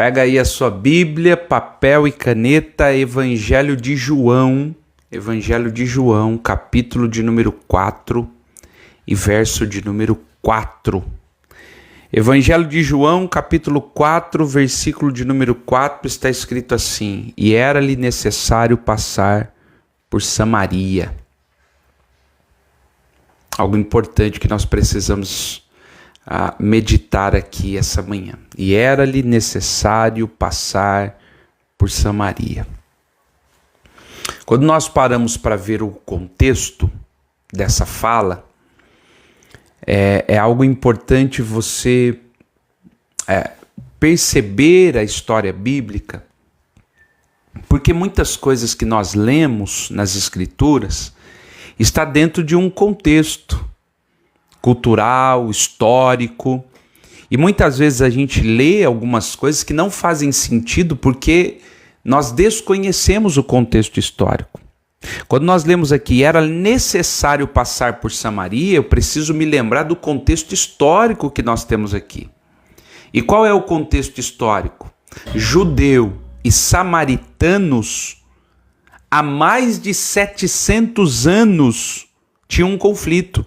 Pega aí a sua Bíblia, papel e caneta, Evangelho de João, capítulo de número 4 e verso de número 4. Evangelho de João, capítulo 4, versículo de número 4, está escrito assim: E era-lhe necessário passar por Samaria. Algo importante que nós precisamos meditar aqui essa manhã. E era-lhe necessário passar por Samaria. Quando nós paramos para ver o contexto dessa fala, é algo importante você perceber a história bíblica, porque muitas coisas que nós lemos nas Escrituras está dentro de um contexto cultural, histórico, e muitas vezes a gente lê algumas coisas que não fazem sentido porque nós desconhecemos o contexto histórico. Quando nós lemos aqui, era necessário passar por Samaria, eu preciso me lembrar do contexto histórico que nós temos aqui. E qual é o contexto histórico? Judeu e samaritanos, há mais de 700 anos, tinham um conflito.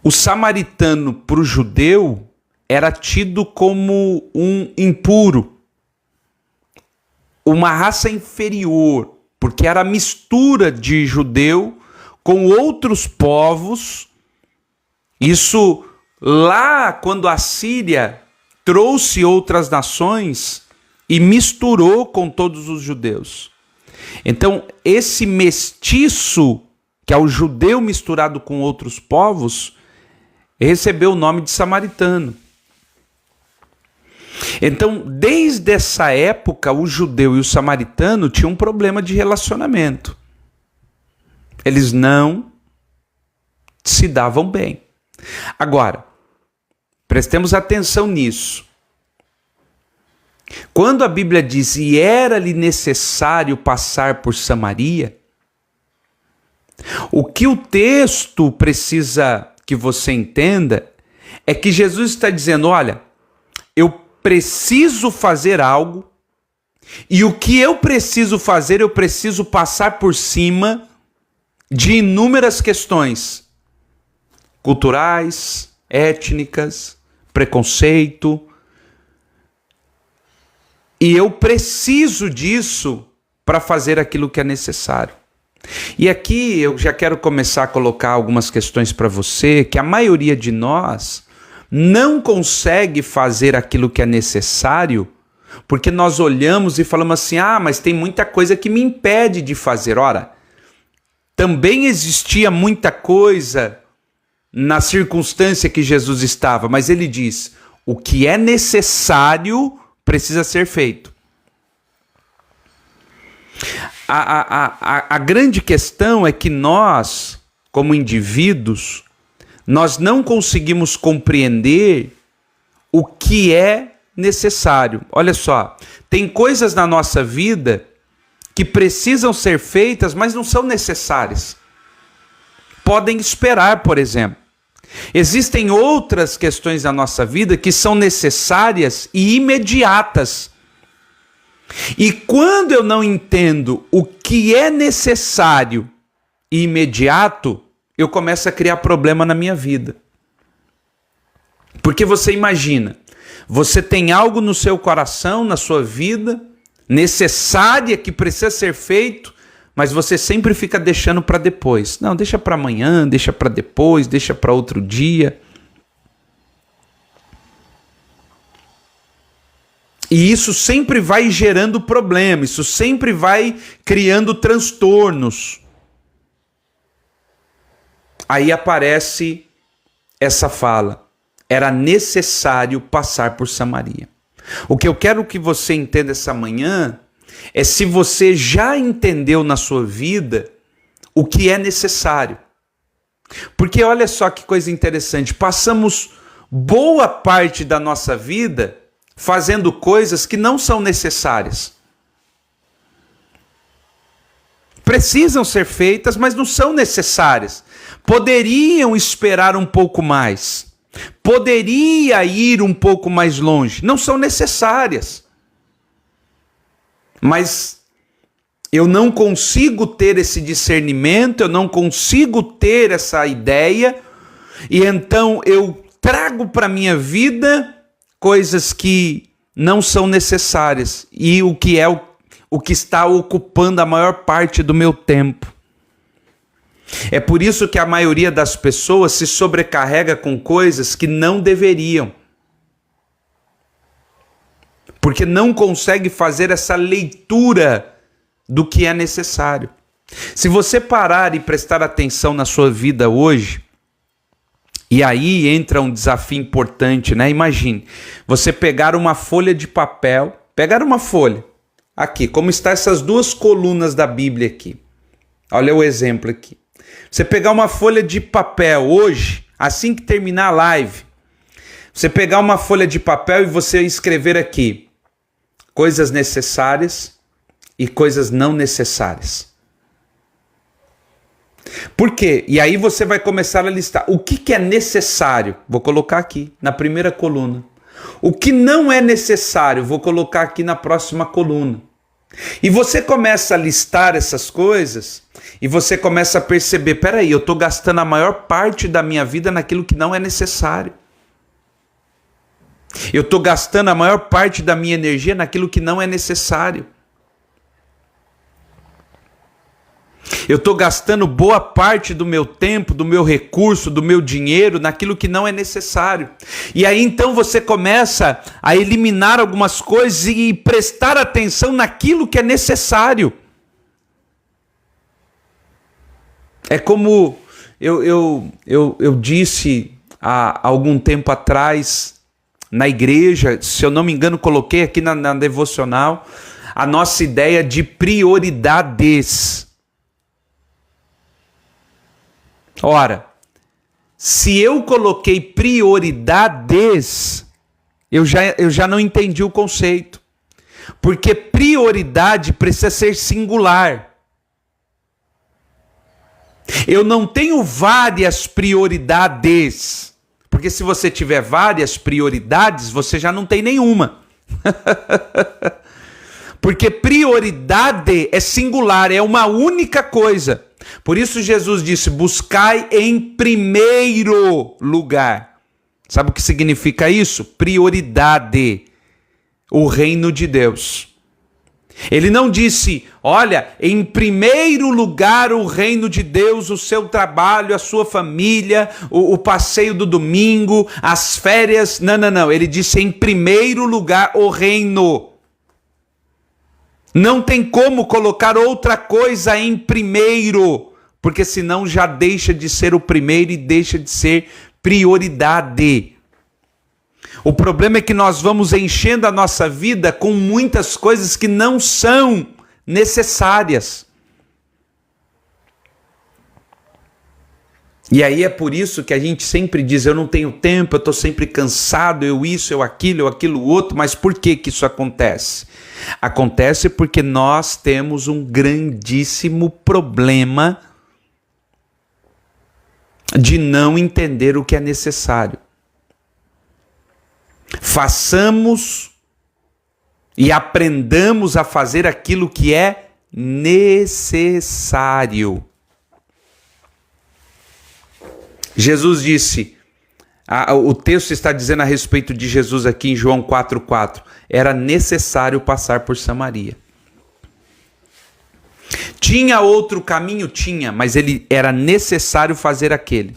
O samaritano para o judeu era tido como um impuro, uma raça inferior, porque era a mistura de judeu com outros povos. Isso lá quando a Síria trouxe outras nações e misturou com todos os judeus. Então, esse mestiço, que é o judeu misturado com outros povos, recebeu o nome de samaritano. Então, desde essa época, o judeu e o samaritano tinham um problema de relacionamento. Eles não se davam bem. Agora, prestemos atenção nisso. Quando a Bíblia diz, e era-lhe necessário passar por Samaria, o que o texto precisa que você entenda é que Jesus está dizendo, olha, eu preciso fazer algo, e o que eu preciso fazer, eu preciso passar por cima de inúmeras questões culturais, étnicas, preconceito, e eu preciso disso para fazer aquilo que é necessário. E aqui eu já quero começar a colocar algumas questões para você, que a maioria de nós não consegue fazer aquilo que é necessário, porque nós olhamos e falamos assim, mas tem muita coisa que me impede de fazer. Ora, também existia muita coisa na circunstância que Jesus estava, mas ele diz, o que é necessário precisa ser feito. A grande questão é que nós, como indivíduos, nós não conseguimos compreender o que é necessário. Olha só, tem coisas na nossa vida que precisam ser feitas, mas não são necessárias. Podem esperar, por exemplo. Existem outras questões na nossa vida que são necessárias e imediatas. E quando eu não entendo o que é necessário e imediato, eu começo a criar problema na minha vida. Porque você imagina, você tem algo no seu coração, na sua vida, necessária, que precisa ser feito, mas você sempre fica deixando para depois. Não, deixa para amanhã, deixa para depois, deixa para outro dia. E isso sempre vai gerando problema, isso sempre vai criando transtornos. Aí aparece essa fala, era necessário passar por Samaria. O que eu quero que você entenda essa manhã é se você já entendeu na sua vida o que é necessário. Porque olha só que coisa interessante, passamos boa parte da nossa vida fazendo coisas que não são necessárias. Precisam ser feitas, mas não são necessárias. Poderiam esperar um pouco mais. Poderia ir um pouco mais longe. Não são necessárias. Mas eu não consigo ter esse discernimento, eu não consigo ter essa ideia, e então eu trago para a minha vida coisas que não são necessárias, e o que está ocupando a maior parte do meu tempo. É por isso que a maioria das pessoas se sobrecarrega com coisas que não deveriam. Porque não consegue fazer essa leitura do que é necessário. Se você parar e prestar atenção na sua vida hoje, e aí entra um desafio importante, né? Imagine, você pegar uma folha de papel, pegar uma folha, aqui, como estão essas duas colunas da Bíblia aqui. Olha o exemplo aqui. Você pegar uma folha de papel hoje, assim que terminar a live, você pegar uma folha de papel e você escrever aqui coisas necessárias e coisas não necessárias. Por quê? E aí você vai começar a listar o que é necessário. Vou colocar aqui na primeira coluna. O que não é necessário, vou colocar aqui na próxima coluna. E você começa a listar essas coisas e você começa a perceber, peraí, eu estou gastando a maior parte da minha vida naquilo que não é necessário. Eu estou gastando a maior parte da minha energia naquilo que não é necessário. Eu estou gastando boa parte do meu tempo, do meu recurso, do meu dinheiro naquilo que não é necessário. E aí então você começa a eliminar algumas coisas e prestar atenção naquilo que é necessário. É como eu disse há algum tempo atrás na igreja, se eu não me engano, coloquei aqui na devocional, a nossa ideia de prioridades. Ora, se eu coloquei prioridades, eu já não entendi o conceito. Porque prioridade precisa ser singular. Eu não tenho várias prioridades. Porque se você tiver várias prioridades, você já não tem nenhuma. Porque prioridade é singular, é uma única coisa. Por isso Jesus disse, buscai em primeiro lugar. Sabe o que significa isso? Prioridade. O reino de Deus. Ele não disse, olha, em primeiro lugar o reino de Deus, o seu trabalho, a sua família, o passeio do domingo, as férias. Não. Ele disse, em primeiro lugar o reino. Não tem como colocar outra coisa em primeiro, porque senão já deixa de ser o primeiro e deixa de ser prioridade. O problema é que nós vamos enchendo a nossa vida com muitas coisas que não são necessárias. E aí é por isso que a gente sempre diz, eu não tenho tempo, eu estou sempre cansado, eu isso, eu aquilo outro, mas por que isso acontece? Acontece porque nós temos um grandíssimo problema de não entender o que é necessário. Façamos e aprendamos a fazer aquilo que é necessário. Jesus disse, o texto está dizendo a respeito de Jesus aqui em João 4,4, era necessário passar por Samaria. Tinha outro caminho? Tinha, mas ele era necessário fazer aquele.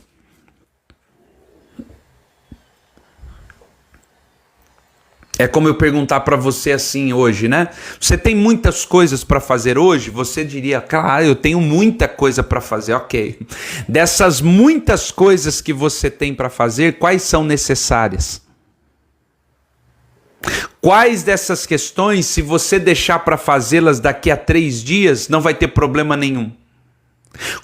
É como eu perguntar para você assim hoje, né? Você tem muitas coisas para fazer hoje? Você diria, claro, eu tenho muita coisa para fazer, ok. Dessas muitas coisas que você tem para fazer, quais são necessárias? Quais dessas questões, se você deixar para fazê-las daqui a 3 dias, não vai ter problema nenhum?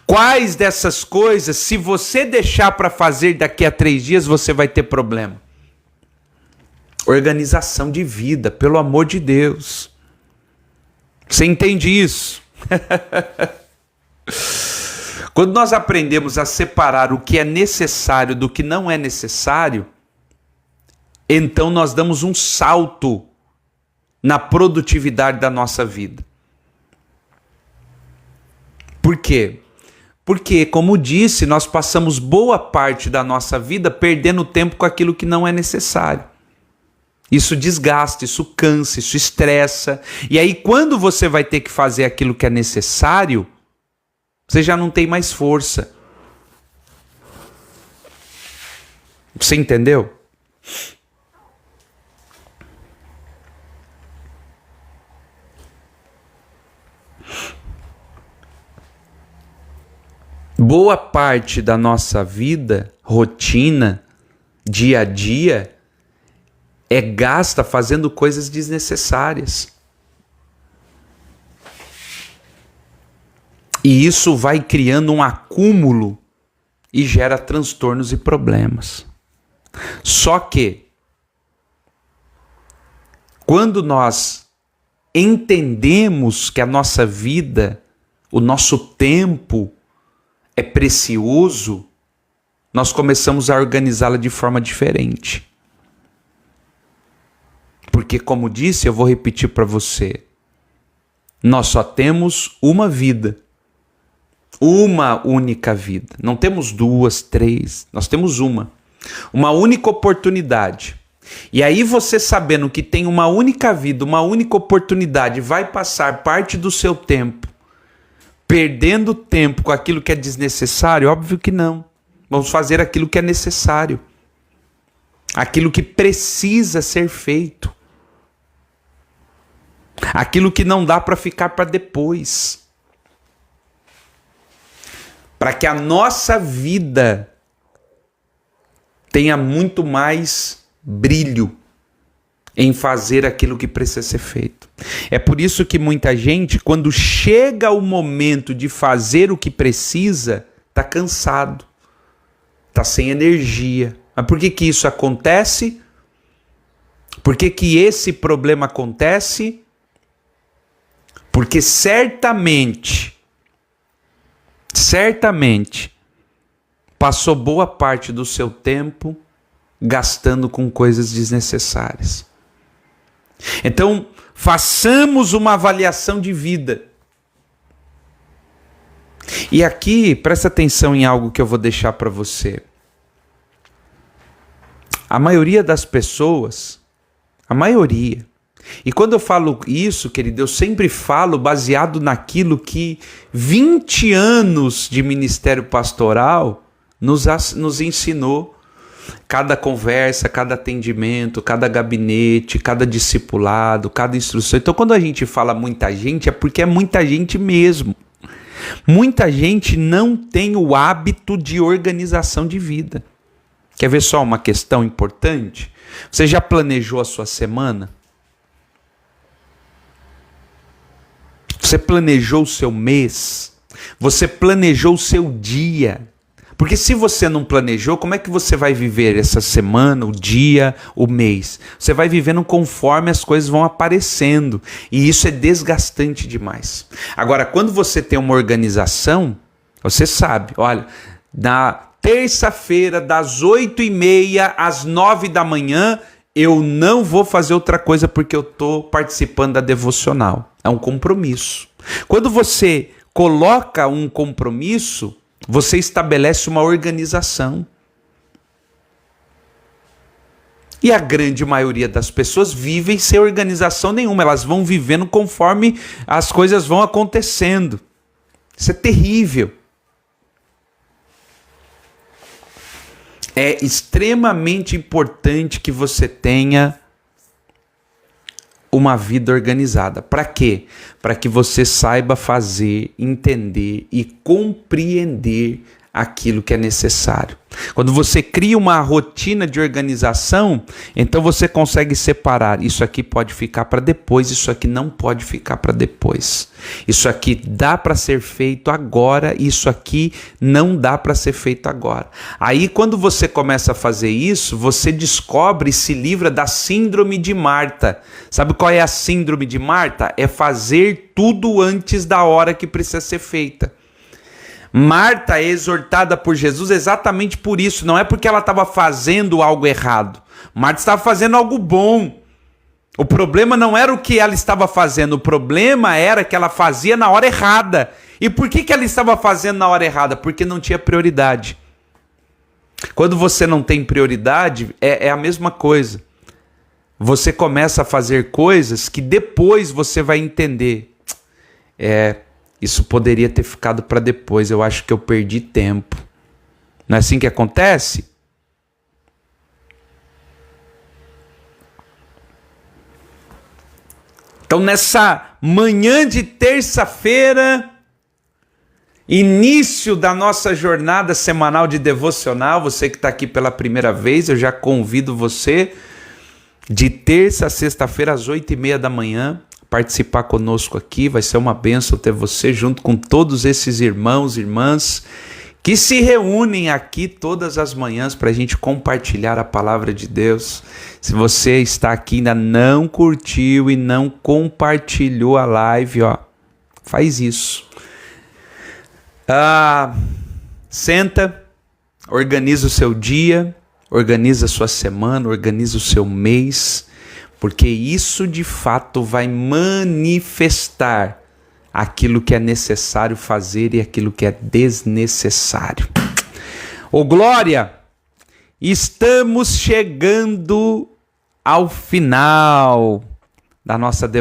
Quais dessas coisas, se você deixar para fazer daqui a 3 dias, você vai ter problema? Organização de vida, pelo amor de Deus. Você entende isso? Quando nós aprendemos a separar o que é necessário do que não é necessário, então nós damos um salto na produtividade da nossa vida. Por quê? Porque, como disse, nós passamos boa parte da nossa vida perdendo tempo com aquilo que não é necessário. Isso desgasta, isso cansa, isso estressa. E aí, quando você vai ter que fazer aquilo que é necessário, você já não tem mais força. Você entendeu? Boa parte da nossa vida, rotina, dia a dia, é gasta fazendo coisas desnecessárias. E isso vai criando um acúmulo e gera transtornos e problemas. Só que, quando nós entendemos que a nossa vida, o nosso tempo é precioso, nós começamos a organizá-la de forma diferente. Porque, como disse, eu vou repetir para você, nós só temos uma vida. Uma única vida. Não temos duas, três, nós temos uma. Uma única oportunidade. E aí você sabendo que tem uma única vida, uma única oportunidade, vai passar parte do seu tempo perdendo tempo com aquilo que é desnecessário? Óbvio que não. Vamos fazer aquilo que é necessário. Aquilo que precisa ser feito. Aquilo que não dá para ficar para depois. Para que a nossa vida tenha muito mais brilho em fazer aquilo que precisa ser feito. É por isso que muita gente, quando chega o momento de fazer o que precisa, está cansado, está sem energia. Mas por que isso acontece? Por que esse problema acontece? Porque certamente, passou boa parte do seu tempo gastando com coisas desnecessárias. Então, façamos uma avaliação de vida. E aqui, presta atenção em algo que eu vou deixar para você. A maioria das pessoas, e quando eu falo isso, querido, eu sempre falo baseado naquilo que 20 anos de ministério pastoral nos ensinou. Cada conversa, cada atendimento, cada gabinete, cada discipulado, cada instrução. Então, quando a gente fala muita gente, é porque é muita gente mesmo. Muita gente não tem o hábito de organização de vida. Quer ver só uma questão importante? Você já planejou a sua semana? Você planejou o seu mês? Você planejou o seu dia? Porque se você não planejou, como é que você vai viver essa semana, o dia, o mês? Você vai vivendo conforme as coisas vão aparecendo. E isso é desgastante demais. Agora, quando você tem uma organização, você sabe, olha, na terça-feira, das 8h30 às 9 da manhã, eu não vou fazer outra coisa porque eu estou participando da devocional. É um compromisso. Quando você coloca um compromisso, você estabelece uma organização. E a grande maioria das pessoas vivem sem organização nenhuma. Elas vão vivendo conforme as coisas vão acontecendo. Isso é terrível. É extremamente importante que você tenha uma vida organizada. Para quê? Para que você saiba fazer, entender e compreender aquilo que é necessário. Quando você cria uma rotina de organização, então você consegue separar. Isso aqui pode ficar para depois, isso aqui não pode ficar para depois. Isso aqui dá para ser feito agora, isso aqui não dá para ser feito agora. Aí quando você começa a fazer isso, você descobre e se livra da síndrome de Marta. Sabe qual é a síndrome de Marta? É fazer tudo antes da hora que precisa ser feita. Marta é exortada por Jesus exatamente por isso. Não é porque ela estava fazendo algo errado. Marta estava fazendo algo bom. O problema não era o que ela estava fazendo. O problema era que ela fazia na hora errada. E por que ela estava fazendo na hora errada? Porque não tinha prioridade. Quando você não tem prioridade, é a mesma coisa. Você começa a fazer coisas que depois você vai entender. Isso poderia ter ficado para depois. Eu acho que eu perdi tempo. Não é assim que acontece? Então, nessa manhã de terça-feira, início da nossa jornada semanal de devocional, você que está aqui pela primeira vez, eu já convido você de terça a sexta-feira às 8h30 da manhã, participar conosco aqui. Vai ser uma bênção ter você junto com todos esses irmãos e irmãs que se reúnem aqui todas as manhãs para a gente compartilhar a palavra de Deus. Se você está aqui e ainda não curtiu e não compartilhou a live, faz isso. Senta, organiza o seu dia, organiza a sua semana, organiza o seu mês, porque isso de fato vai manifestar aquilo que é necessário fazer e aquilo que é desnecessário. Ô glória, estamos chegando ao final da nossa devoção.